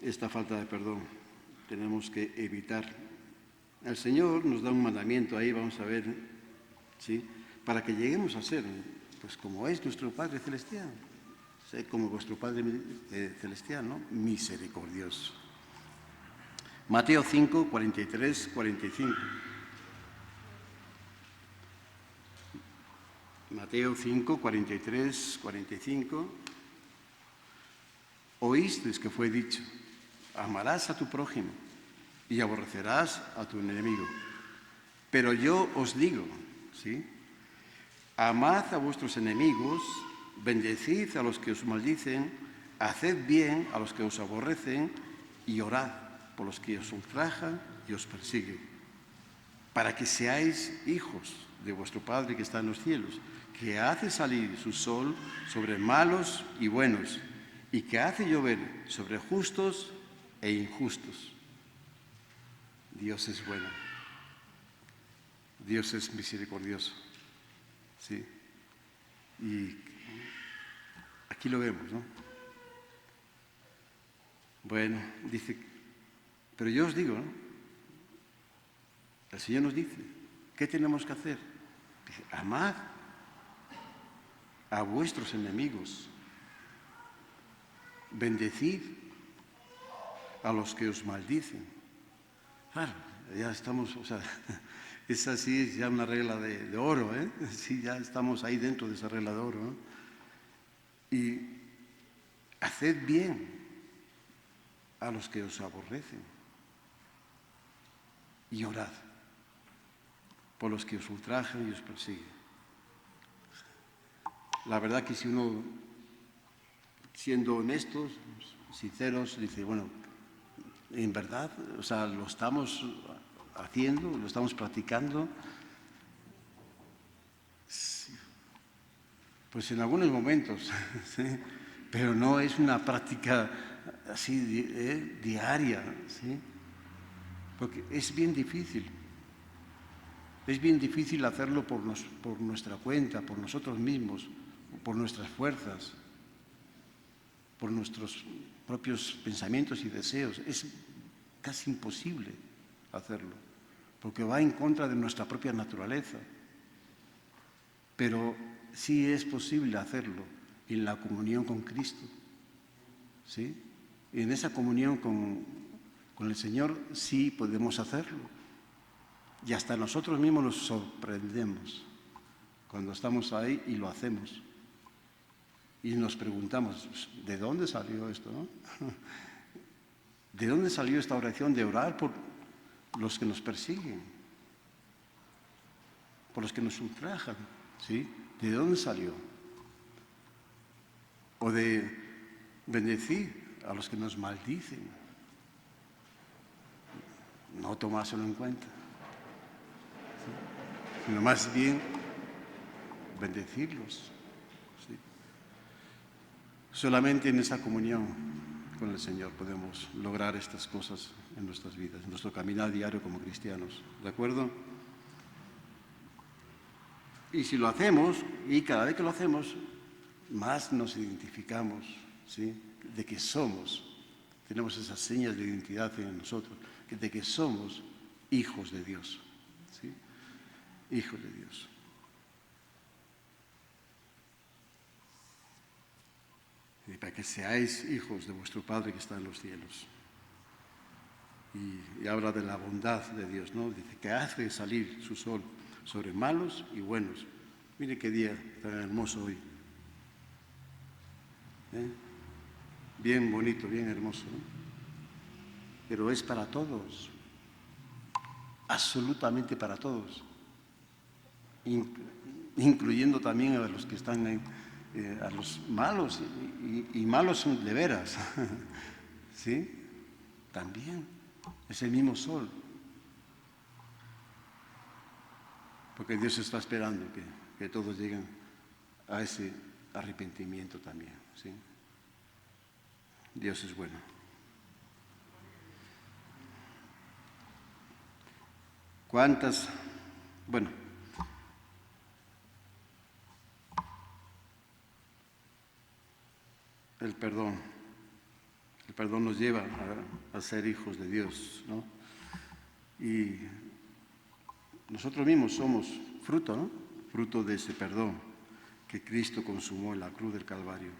esta falta de perdón, tenemos que evitar. El Señor nos da un mandamiento ahí, vamos a ver, ¿sí? Para que lleguemos a ser, pues como es nuestro Padre Celestial, sé como vuestro Padre Celestial, ¿no? Misericordioso. Mateo 5, 43, 45. Mateo 5, 43, 45. Oísteis que fue dicho, amarás a tu prójimo y aborrecerás a tu enemigo. Pero yo os digo, ¿sí? Amad a vuestros enemigos, bendecid a los que os maldicen, haced bien a los que os aborrecen y orad por los que os ultrajan y os persiguen, para que seáis hijos de vuestro Padre que está en los cielos, que hace salir su sol sobre malos y buenos, y que hace llover sobre justos e injustos. Dios es bueno. Dios es misericordioso. Sí. Y aquí lo vemos, ¿no? Bueno, dice, pero yo os digo, ¿no? El Señor nos dice, ¿qué tenemos que hacer? Dice, amad a vuestros enemigos, bendecid a los que os maldicen. Claro, ya estamos, o sea, es así, es ya una regla de oro, ¿eh? Sí, ya estamos ahí dentro de esa regla de oro, ¿no? Y haced bien a los que os aborrecen y orad por los que os ultrajan y os persiguen. La verdad que si uno, siendo honestos, sinceros, dice, bueno, en verdad, o sea, lo estamos haciendo, lo estamos practicando. Sí. Pues en algunos momentos, ¿sí? Pero no es una práctica así diaria, ¿sí? Porque es bien difícil. Es bien difícil hacerlo por nuestra cuenta, por nosotros mismos, por nuestras fuerzas, por nuestros propios pensamientos y deseos. Es casi imposible hacerlo, porque va en contra de nuestra propia naturaleza. Pero sí es posible hacerlo en la comunión con Cristo, ¿sí? En esa comunión con el Señor sí podemos hacerlo. Y hasta nosotros mismos nos sorprendemos cuando estamos ahí y lo hacemos. Y nos preguntamos, ¿de dónde salió esto, no? ¿De dónde salió esta oración de orar por los que nos persiguen? Por los que nos ultrajan, ¿sí? ¿De dónde salió? O de bendecir a los que nos maldicen. No tomárselo en cuenta, ¿sí? Sino más bien bendecirlos. ¿Sí? Solamente en esa comunión con el Señor podemos lograr estas cosas en nuestras vidas, en nuestro caminar diario como cristianos. ¿De acuerdo? Y si lo hacemos, y cada vez que lo hacemos, más nos identificamos, ¿sí? De que somos, tenemos esas señas de identidad en nosotros, de que somos hijos de Dios, ¿sí? Hijos de Dios. Y para que seáis hijos de vuestro Padre que está en los cielos. y habla de la bondad de Dios, ¿no? Dice que hace salir su sol sobre malos y buenos. Mire qué día tan hermoso hoy. Bien bonito, bien hermoso, ¿no? Pero es para todos, absolutamente para todos, incluyendo también a los que están a los malos, y malos son de veras, ¿sí? También es el mismo sol, porque Dios está esperando que todos lleguen a ese arrepentimiento también, ¿sí? Dios es bueno. ¿Cuántas? Bueno, el perdón nos lleva a ser hijos de Dios, ¿no? Y nosotros mismos somos fruto, ¿no? Fruto de ese perdón que Cristo consumó en la cruz del Calvario.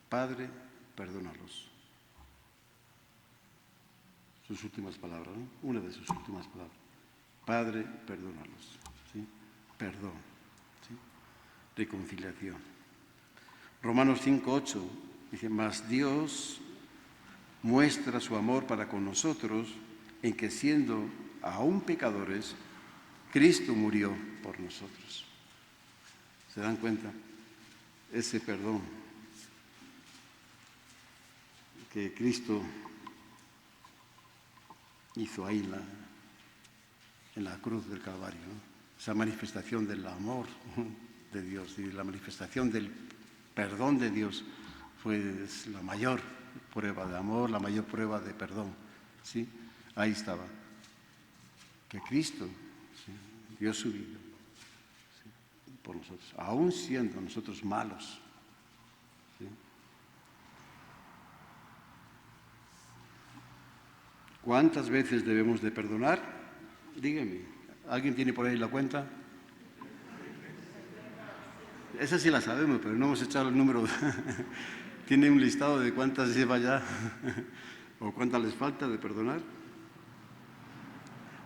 Padre, perdónalos. Sus últimas palabras, ¿no? Una de sus últimas palabras. Padre, perdónalos. ¿Sí? Perdón. ¿Sí? Reconciliación. Romanos 5:8 dice, mas Dios muestra su amor para con nosotros en que siendo aún pecadores, Cristo murió por nosotros. ¿Se dan cuenta? Ese perdón que Cristo hizo ahí en la cruz del Calvario, ¿no? Esa manifestación del amor de Dios y la manifestación del perdón de Dios fue la mayor prueba de amor, la mayor prueba de perdón, ¿sí? Ahí estaba, que Cristo, ¿sí?, dio su vida, ¿sí?, por nosotros, aún siendo nosotros malos, ¿sí? ¿Cuántas veces debemos de perdonar? Dígame, ¿alguien tiene por ahí la cuenta? Esa sí la sabemos, pero no hemos echado el número. ¿Tiene un listado de cuántas lleva ya o cuántas les falta de perdonar?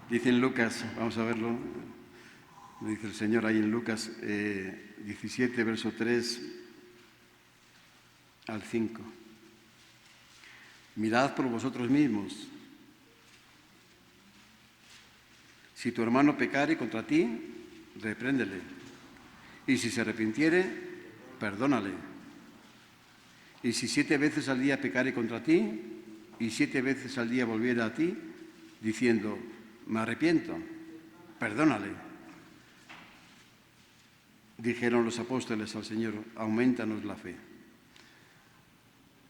Dice en Lucas, vamos a verlo, dice el Señor ahí en Lucas 17, verso 3 al 5. Mirad por vosotros mismos. Si tu hermano pecare contra ti, repréndele. Y si se arrepintiere, perdónale. Y si 7 veces al día pecare contra ti, y 7 veces al día volviere a ti, diciendo, me arrepiento, perdónale. Dijeron los apóstoles al Señor, aumentanos la fe.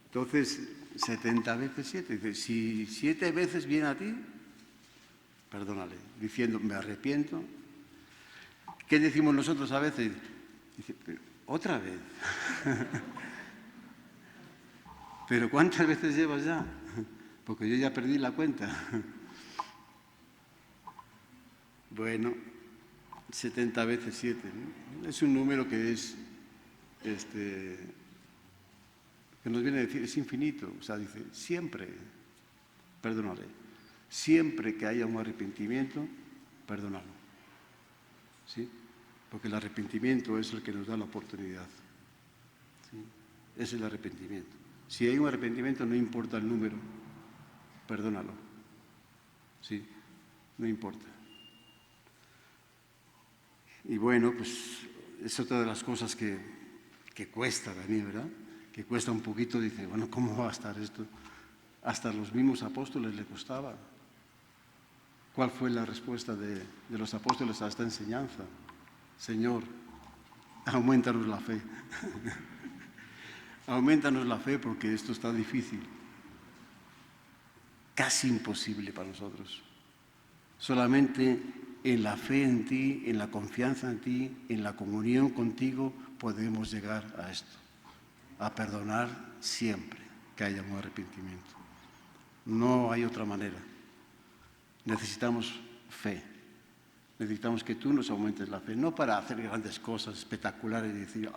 Entonces, 70 veces 7. Dice, si 7 veces viene a ti, perdónale, diciendo, me arrepiento. ¿Qué decimos nosotros a veces? Dice, otra vez. ¿Pero cuántas veces llevas ya? Porque yo ya perdí la cuenta. Bueno, 70 veces 7, ¿no? Es un número que es, que nos viene a decir, es infinito. O sea, dice, siempre, perdónale. Siempre que haya un arrepentimiento, perdónalo. ¿Sí? Porque el arrepentimiento es el que nos da la oportunidad. ¿Sí? Es el arrepentimiento. Si hay un arrepentimiento, no importa el número, perdónalo. ¿Sí? No importa. Y bueno, pues es otra de las cosas que cuesta también, ¿verdad? Que cuesta un poquito, dice, bueno, ¿cómo va a estar esto? Hasta a los mismos apóstoles le costaba. ¿Cuál fue la respuesta de los apóstoles a esta enseñanza? Señor, aumentanos la fe. Aumentanos la fe porque esto está difícil. Casi imposible para nosotros. Solamente en la fe en ti, en la confianza en ti, en la comunión contigo, podemos llegar a esto. A perdonar siempre que haya un arrepentimiento. No hay otra manera. Necesitamos fe. Necesitamos que tú nos aumentes la fe, no para hacer grandes cosas espectaculares y decir,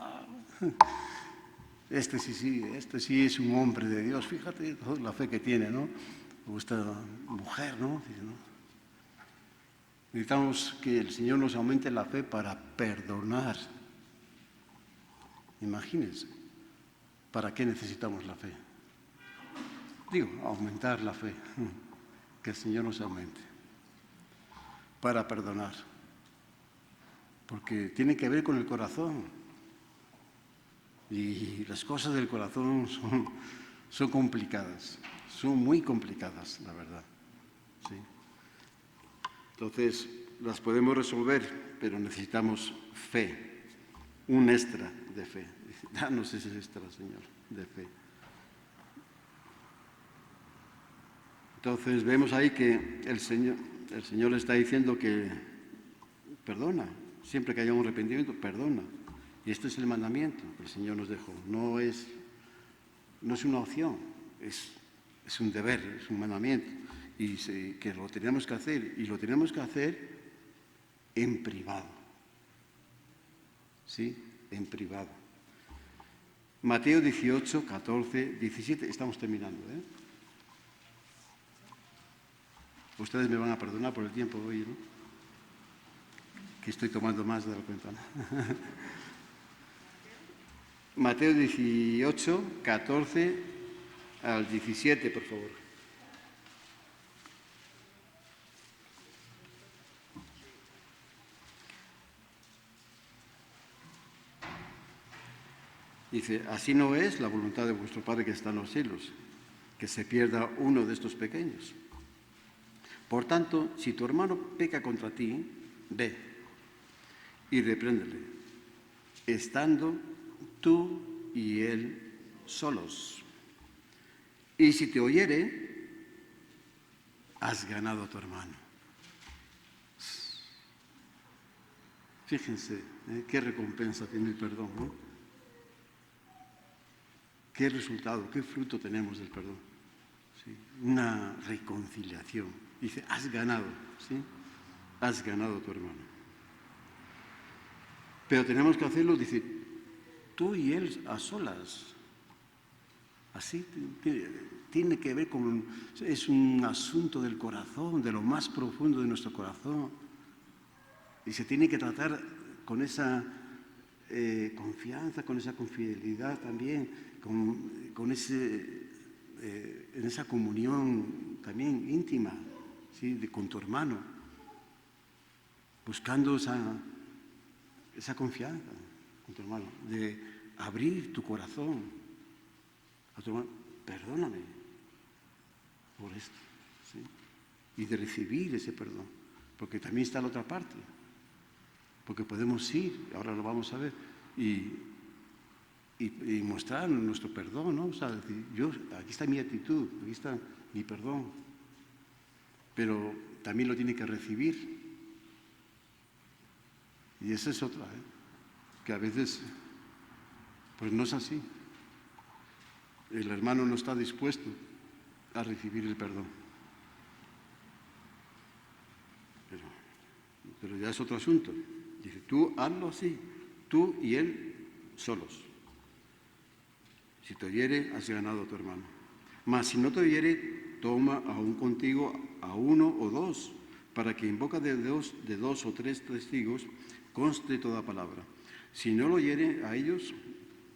este sí es un hombre de Dios, fíjate toda la fe que tiene, ¿no? o esta mujer, ¿no? Necesitamos que el Señor nos aumente la fe para perdonar. Imagínense, ¿para qué necesitamos la fe? Digo, aumentar la fe, que el Señor nos aumente, para perdonar, porque tiene que ver con el corazón, y las cosas del corazón son complicadas, son muy complicadas, la verdad, ¿sí? Entonces, las podemos resolver, pero necesitamos fe, un extra de fe. Danos ese extra, Señor, de fe. Entonces, vemos ahí que el Señor está diciendo que perdona, siempre que haya un arrepentimiento, perdona. Y este es el mandamiento que el Señor nos dejó. No es una opción, es un deber, es un mandamiento. Y que lo tenemos que hacer, y lo tenemos que hacer en privado. ¿Sí? En privado. Mateo 18, 14, 17, estamos terminando, ¿eh? Ustedes me van a perdonar por el tiempo hoy, ¿no? Que estoy tomando más de la cuenta, ¿no? Mateo 18, 14 al 17, por favor. Dice, así no es la voluntad de vuestro Padre que está en los cielos, que se pierda uno de estos pequeños. Por tanto, si tu hermano peca contra ti, ve y repréndele, estando tú y él solos. Y si te oyere, has ganado a tu hermano. Fíjense, qué recompensa tiene el perdón, ¿no? ¿Qué resultado, qué fruto tenemos del perdón? ¿Sí? Una reconciliación. Dice, has ganado, ¿sí? Has ganado a tu hermano. Pero tenemos que hacerlo, dice, tú y él a solas. Así tiene que ver con, es un asunto del corazón, de lo más profundo de nuestro corazón. Y se tiene que tratar con esa confianza, con esa confidelidad también, en esa comunión también íntima, ¿sí? Con tu hermano, buscando esa confianza con tu hermano, de abrir tu corazón a tu hermano, perdóname por esto, ¿sí? Y de recibir ese perdón, porque también está la otra parte, porque podemos ir, ahora lo vamos a ver, y mostrar nuestro perdón, ¿no? O sea, decir, aquí está mi actitud, aquí está mi perdón, pero también lo tiene que recibir. Y esa es otra, que a veces, pues no es así. El hermano no está dispuesto a recibir el perdón. Pero ya es otro asunto. Dice, tú hazlo así, tú y él solos. Si te oyere, has ganado a tu hermano. Mas si no te oyere, toma aún contigo a uno o dos, para que en boca de dos o tres testigos conste toda palabra. Si no lo oyere a ellos,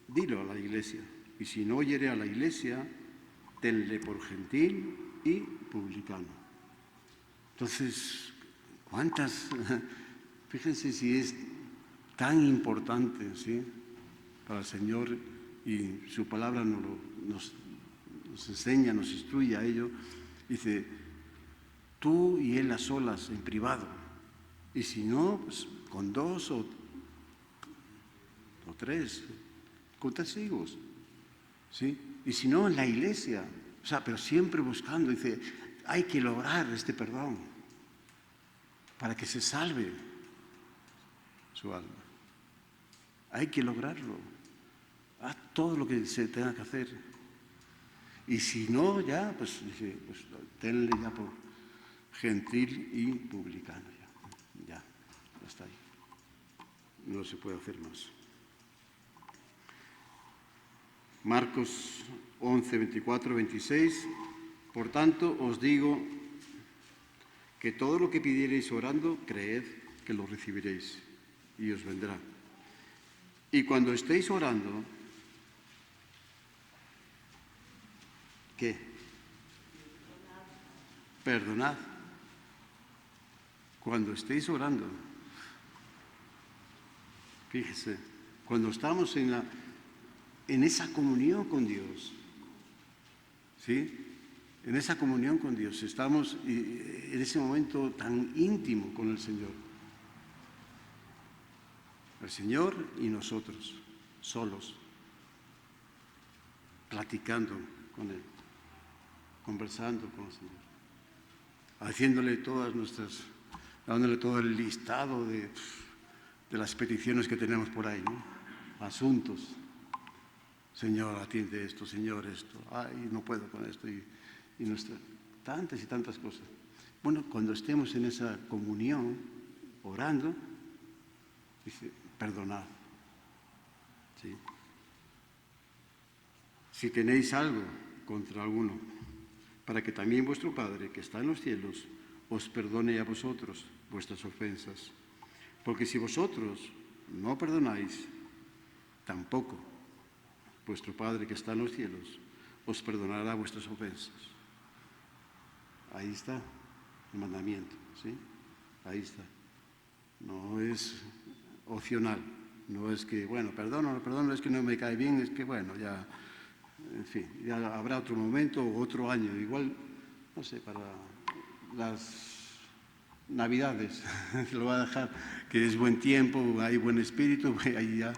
dilo a la iglesia. Y si no oyere a la iglesia, tenle por gentil y publicano. Entonces, fíjense si es tan importante, ¿sí? Para el Señor, y su palabra nos enseña, nos instruye a ello. Dice, tú y él a solas, en privado. Y si no, pues con dos o tres, con testigos, ¿sí? Y si no, en la iglesia. O sea, pero siempre buscando. Dice, hay que lograr este perdón para que se salve su alma. Hay que lograrlo. Haz todo lo que se tenga que hacer. Y si no, ya, pues tenle ya por gentil y publicano. Ya está ahí. No se puede hacer más. Marcos 11, 24, 26. Por tanto, os digo que todo lo que pidiereis orando, creed que lo recibiréis y os vendrá. Y cuando estéis orando, ¿qué? Perdonad. Cuando estéis orando, fíjese, cuando estamos en esa comunión con Dios, ¿sí? En esa comunión con Dios, estamos en ese momento tan íntimo con el Señor. El Señor y nosotros, solos, platicando con Él, conversando con el Señor, haciéndole dándole todo el listado de las peticiones que tenemos por ahí, ¿no? Asuntos. Señor, atiende esto, Señor, esto. Ay, no puedo con esto. Y tantas y tantas cosas. Bueno, cuando estemos en esa comunión, orando, dice, perdonad. ¿Sí? Si tenéis algo contra alguno, para que también vuestro Padre, que está en los cielos, os perdone a vosotros vuestras ofensas. Porque si vosotros no perdonáis, tampoco vuestro Padre, que está en los cielos, os perdonará vuestras ofensas. Ahí está el mandamiento, ¿sí? Ahí está. No es opcional, no es que, bueno, perdono, es que no me cae bien, es que, bueno, ya, en fin, ya habrá otro momento o otro año, igual, no sé, para las Navidades, se lo va a dejar, que es buen tiempo, hay buen espíritu, ahí ya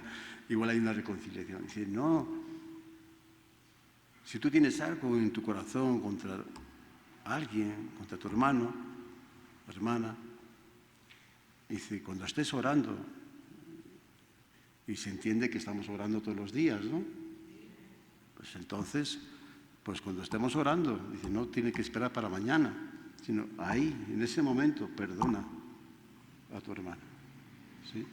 igual hay una reconciliación. Dice, no, si tú tienes algo en tu corazón contra alguien, contra tu hermano, hermana, dice, cuando estés orando, y se entiende que estamos orando todos los días, ¿no? Pues entonces, pues cuando estemos orando, dice, no tiene que esperar para mañana, sino ahí, en ese momento, perdona a tu hermano, ¿sí?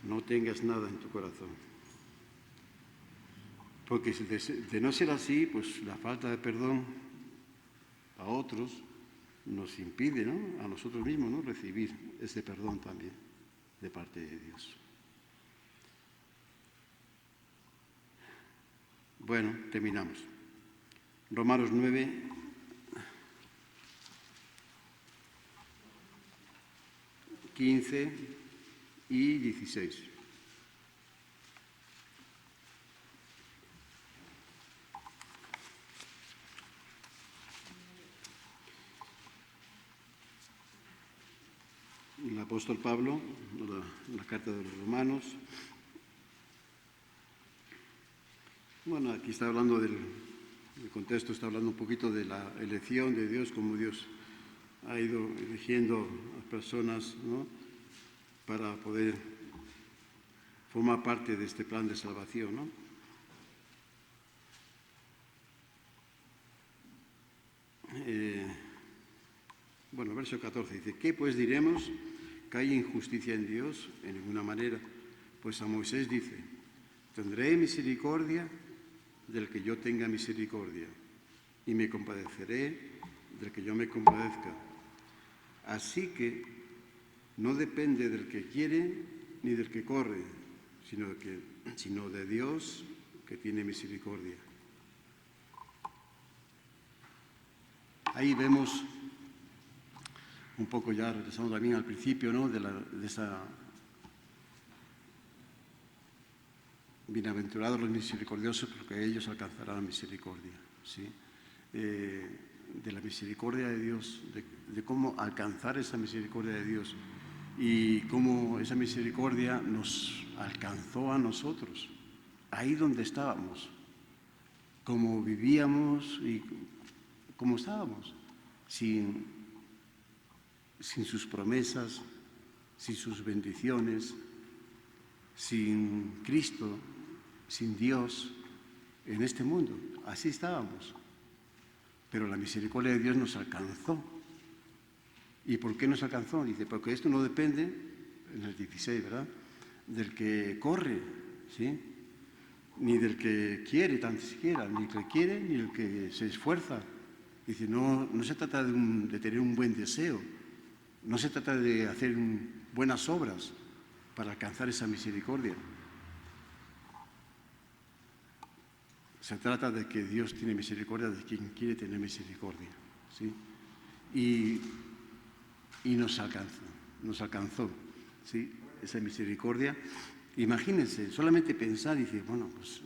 No tengas nada en tu corazón. Porque de no ser así, pues la falta de perdón a otros nos impide, ¿no?, a nosotros mismos, ¿no?, recibir ese perdón también de parte de Dios. Bueno, terminamos. Romanos 9, 15 y 16. El apóstol Pablo, la carta de los Romanos. Bueno, aquí está hablando el contexto está hablando un poquito de la elección de Dios, como Dios ha ido eligiendo a personas, ¿no?, para poder formar parte de este plan de salvación, ¿no? Bueno, verso 14 dice, ¿qué pues diremos? ¿Que hay injusticia en Dios? En ninguna manera. Pues a Moisés dice, tendré misericordia del que yo tenga misericordia y me compadeceré del que yo me compadezca. Así que no depende del que quiere ni del que corre, sino de Dios que tiene misericordia. Ahí vemos un poco, ya regresamos también al principio, ¿no?, de esa bienaventurados los misericordiosos, porque ellos alcanzarán la misericordia, ¿sí? De la misericordia de Dios, de cómo alcanzar esa misericordia de Dios y cómo esa misericordia nos alcanzó a nosotros, ahí donde estábamos, cómo vivíamos y cómo estábamos, sin sus promesas, sin sus bendiciones, sin Cristo, sin Dios en este mundo. Así estábamos. Pero la misericordia de Dios nos alcanzó. ¿Y por qué nos alcanzó? Dice, porque esto no depende, en el 16, ¿verdad?, del que corre, ¿sí?, ni del que quiere tan siquiera, ni el que quiere, ni el que se esfuerza, Dice, no se trata de tener un buen deseo, no se trata de hacer buenas obras para alcanzar esa misericordia. Se trata de que Dios tiene misericordia de quien quiere tener misericordia, ¿sí? Y nos alcanzó, ¿sí? Esa misericordia. Imagínense, solamente pensar y decir, bueno, pues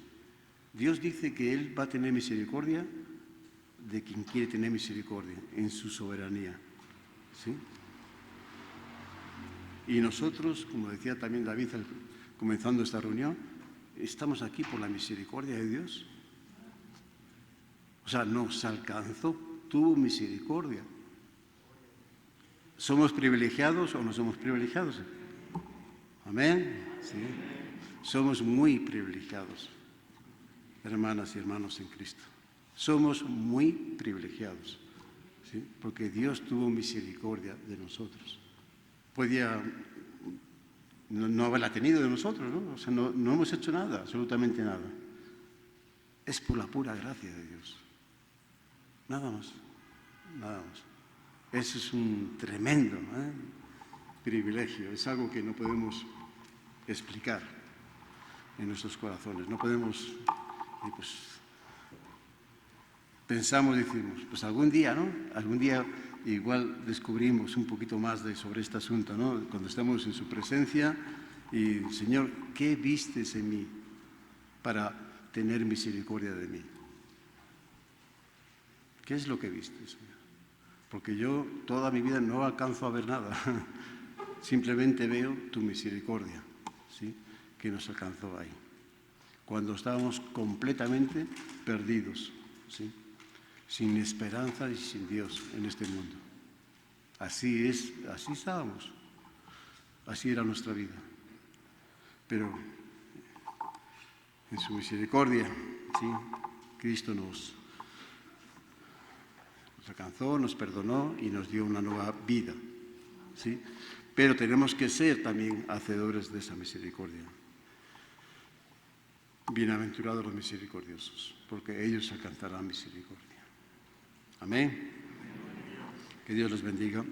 Dios dice que Él va a tener misericordia de quien quiere tener misericordia en su soberanía, ¿sí? Y nosotros, como decía también David comenzando esta reunión, estamos aquí por la misericordia de Dios. O sea, nos alcanzó, tuvo misericordia. ¿Somos privilegiados o no somos privilegiados? Amén. Sí. Somos muy privilegiados, hermanas y hermanos en Cristo. Somos muy privilegiados, ¿sí? Porque Dios tuvo misericordia de nosotros. Podía no haberla tenido de nosotros, ¿no? O sea, no hemos hecho nada, absolutamente nada. Es por la pura gracia de Dios. Nada más, nada más. Eso es un tremendo privilegio, es algo que no podemos explicar en nuestros corazones. No podemos, pensamos, decimos, pues algún día, ¿no? Algún día igual descubrimos un poquito más sobre este asunto, ¿no? Cuando estamos en su presencia y, Señor, ¿qué vistes en mí para tener misericordia de mí? ¿Qué es lo que vistes, Señor? Porque yo toda mi vida no alcanzo a ver nada, simplemente veo tu misericordia, ¿sí? Que nos alcanzó ahí, cuando estábamos completamente perdidos, ¿sí? Sin esperanza y sin Dios en este mundo. Así estábamos, así era nuestra vida. Pero en su misericordia, ¿sí? Cristo nos alcanzó, nos perdonó y nos dio una nueva vida, ¿sí? Pero tenemos que ser también hacedores de esa misericordia. Bienaventurados los misericordiosos, porque ellos alcanzarán misericordia. Amén. Que Dios los bendiga.